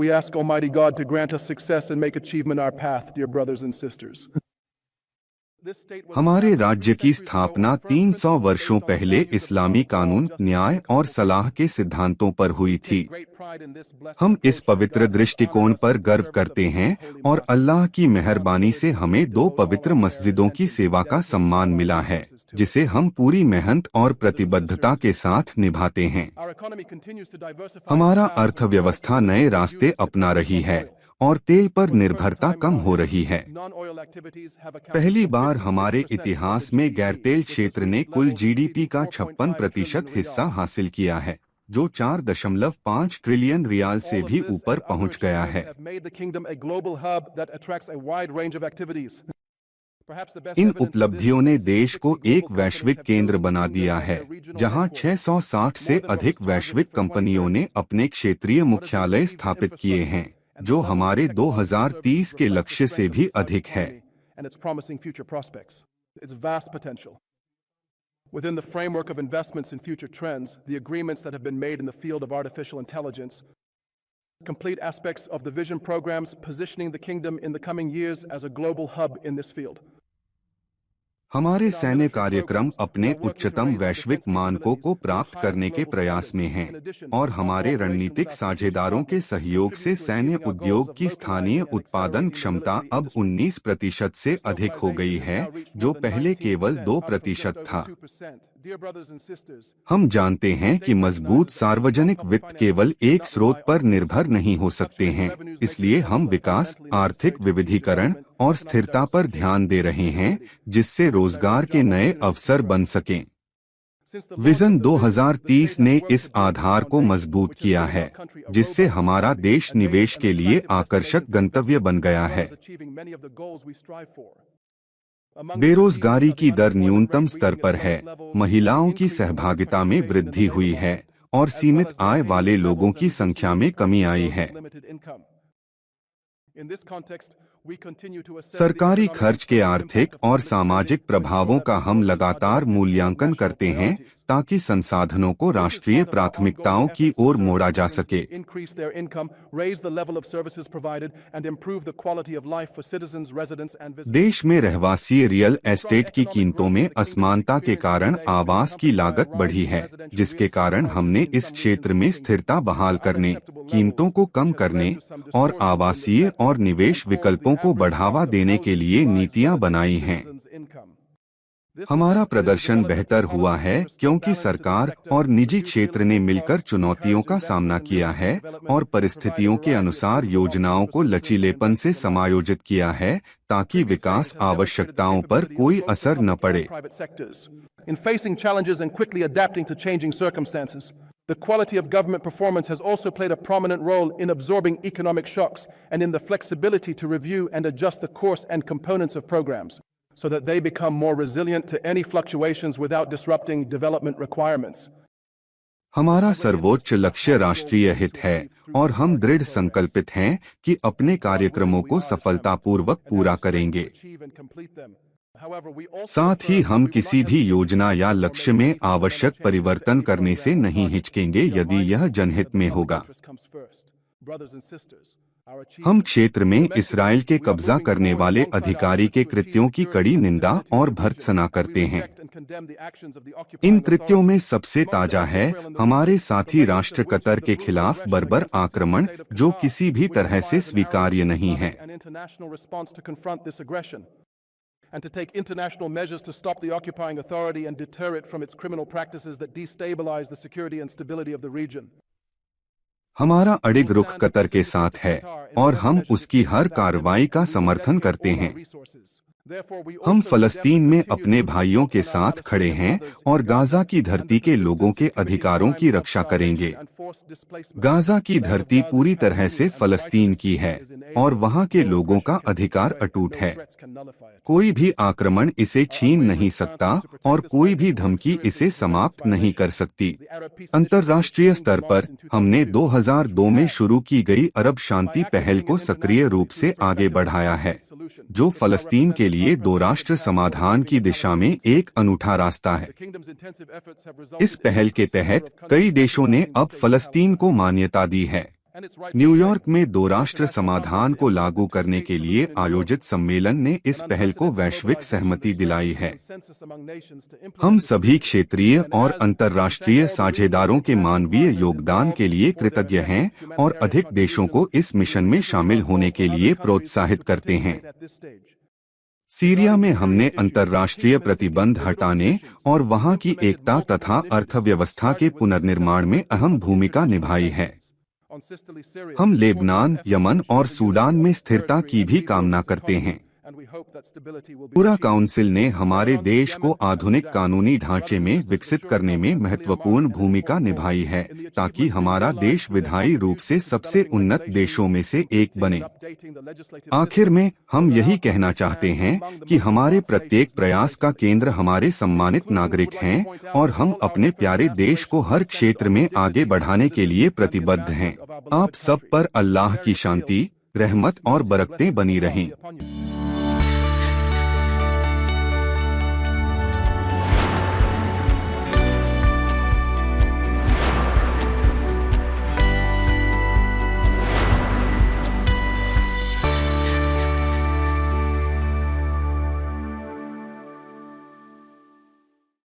we ask Almighty God to grant us success and make achievement our path, dear brothers and sisters. हमारे राज्य की स्थापना 300 वर्षों पहले इस्लामी कानून, न्याय और सलाह के सिद्धांतों पर हुई थी। हम इस पवित्र दृष्टिकोण पर गर्व करते हैं और अल्लाह की मेहरबानी से हमें 2 पवित्र मस्जिदों की सेवा का सम्मान मिला है, जिसे हम पूरी मेहनत और प्रतिबद्धता के साथ निभाते हैं। हमारा अर्थव्यवस्था नए रास्ते अपना रही है और तेल पर निर्भरता कम हो रही है। पहली बार हमारे इतिहास में गैरतेल क्षेत्र ने कुल जीडीपी का 56% हिस्सा हासिल किया है, जो 4.5 ट्रिलियन रियाल से भी ऊपर पहुंच गया है। इन उपलब्धियों ने देश को एक वैश्विक केंद्र बना दिया है, जहां 660 से अधिक वैश्विक कंपनियों ने अपने क्षेत्रीय मुख्यालय स्थापित किए हैं, जो हमारे 2030 के लक्ष्य से भी अधिक है। Within the framework of investments in future trends, the agreements that have been made in the field of artificial intelligence, complete aspects of the vision programs positioning the kingdom in the coming years as a global hub in this field. हमारे सैन्य कार्यक्रम अपने उच्चतम वैश्विक मानकों को प्राप्त करने के प्रयास में हैं और हमारे रणनीतिक साझेदारों के सहयोग से सैन्य उद्योग की स्थानीय उत्पादन क्षमता अब 19% से अधिक हो गई है, जो पहले केवल 2% था। हम जानते हैं कि मजबूत सार्वजनिक वित्त केवल एक स्रोत पर निर्भर नहीं हो सकते हैं, इसलिए हम विकास, आर्थिक विविधीकरण और स्थिरता पर ध्यान दे रहे हैं, जिससे रोजगार के नए अवसर बन सकें। विजन 2030 ने इस आधार को मजबूत किया है, जिससे हमारा देश निवेश के लिए आकर्षक गंतव्य बन गया है। बेरोजगारी की दर न्यूनतम स्तर पर है, महिलाओं की सहभागिता में वृद्धि हुई है और सीमित आय वाले लोगों की संख्या में कमी आई है। सरकारी खर्च के आर्थिक और सामाजिक प्रभावों का हम लगातार मूल्यांकन करते हैं, ताकि संसाधनों को राष्ट्रीय प्राथमिकताओं की ओर मोड़ा जा सके। देश में रहवासी रियल एस्टेट की कीमतों में असमानता के कारण आवास की लागत बढ़ी है, जिसके कारण हमने इस क्षेत्र में स्थिरता बहाल करने, कीमतों को कम करने और आवासीय और निवेश विकल्पों को बढ़ावा देने के लिए नीतियां बनाई हैं। हमारा प्रदर्शन बेहतर हुआ है क्योंकि सरकार और निजी क्षेत्र ने मिलकर चुनौतियों का सामना किया है और परिस्थितियों के अनुसार योजनाओं को लचीलेपन से समायोजित किया है, ताकि विकास आवश्यकताओं पर कोई असर न पड़े। The quality of government performance has also played a prominent role in absorbing economic shocks and in the flexibility to review and adjust the course and components of programs, so that they become more resilient to any fluctuations without disrupting development requirements. हमारा सर्वोच्च लक्ष्य राष्ट्रीय हित है और हम दृढ़ संकल्पित हैं कि अपने कार्यक्रमों को सफलतापूर्वक पूरा करेंगे। साथ ही हम किसी भी योजना या लक्ष्य में आवश्यक परिवर्तन करने से नहीं हिचकेंगे यदि यह जनहित में होगा। हम क्षेत्र में इस्राएल के कब्जा करने वाले अधिकारी के कृत्यों की कड़ी निंदा और भर्त्सना करते हैं। इन कृत्यों में सबसे ताजा है हमारे साथी राष्ट्र कतर के खिलाफ बर्बर आक्रमण, जो किसी भी तरह से स्वीकार्य नहीं है। And to take international measures to stop the occupying authority and deter it from its criminal practices that destabilize the security and stability of the region. हमारा अडिग रुख कतर के साथ है और हम उसकी हर कार्रवाई का समर्थन करते हैं। हम फलस्तीन में अपने भाइयों के साथ खड़े हैं और गाजा की धरती के लोगों के अधिकारों की रक्षा करेंगे। गाजा की धरती पूरी तरह से फलस्तीन की है और वहां के लोगों का अधिकार अटूट है। कोई भी आक्रमण इसे छीन नहीं सकता और कोई भी धमकी इसे समाप्त नहीं कर सकती। अंतर्राष्ट्रीय स्तर पर हमने 2002 में शुरू की गई अरब शांति पहल को सक्रिय रूप से आगे बढ़ाया है, जो फलस्तीन के लिए 2 राष्ट्र समाधान की दिशा में एक अनूठा रास्ता है। इस पहल के तहत कई देशों ने अब फलस्तीन को मान्यता दी है। न्यूयॉर्क में दो राष्ट्र समाधान को लागू करने के लिए आयोजित सम्मेलन ने इस पहल को वैश्विक सहमति दिलाई है। हम सभी क्षेत्रीय और अंतर्राष्ट्रीय साझेदारों के मानवीय योगदान के लिए कृतज्ञ हैं और अधिक देशों को इस मिशन में शामिल होने के लिए प्रोत्साहित करते हैं। सीरिया में हमने अंतर्राष्ट्रीय प्रतिबंध हटाने और वहां की एकता तथा अर्थव्यवस्था के पुनर्निर्माण में अहम भूमिका निभाई है। हम लेबनान, यमन और सूडान में स्थिरता की भी कामना करते हैं। पूरा काउंसिल ने हमारे देश को आधुनिक कानूनी ढांचे में विकसित करने में महत्वपूर्ण भूमिका निभाई है ताकि हमारा देश विधायी रूप से सबसे उन्नत देशों में से एक बने। आखिर में हम यही कहना चाहते हैं कि हमारे प्रत्येक प्रयास का केंद्र हमारे सम्मानित नागरिक हैं और हम अपने प्यारे देश को हर क्षेत्र में आगे बढ़ाने के लिए प्रतिबद्ध हैं। आप सब पर अल्लाह की शांति, रहमत और बरकतें बनी रहें।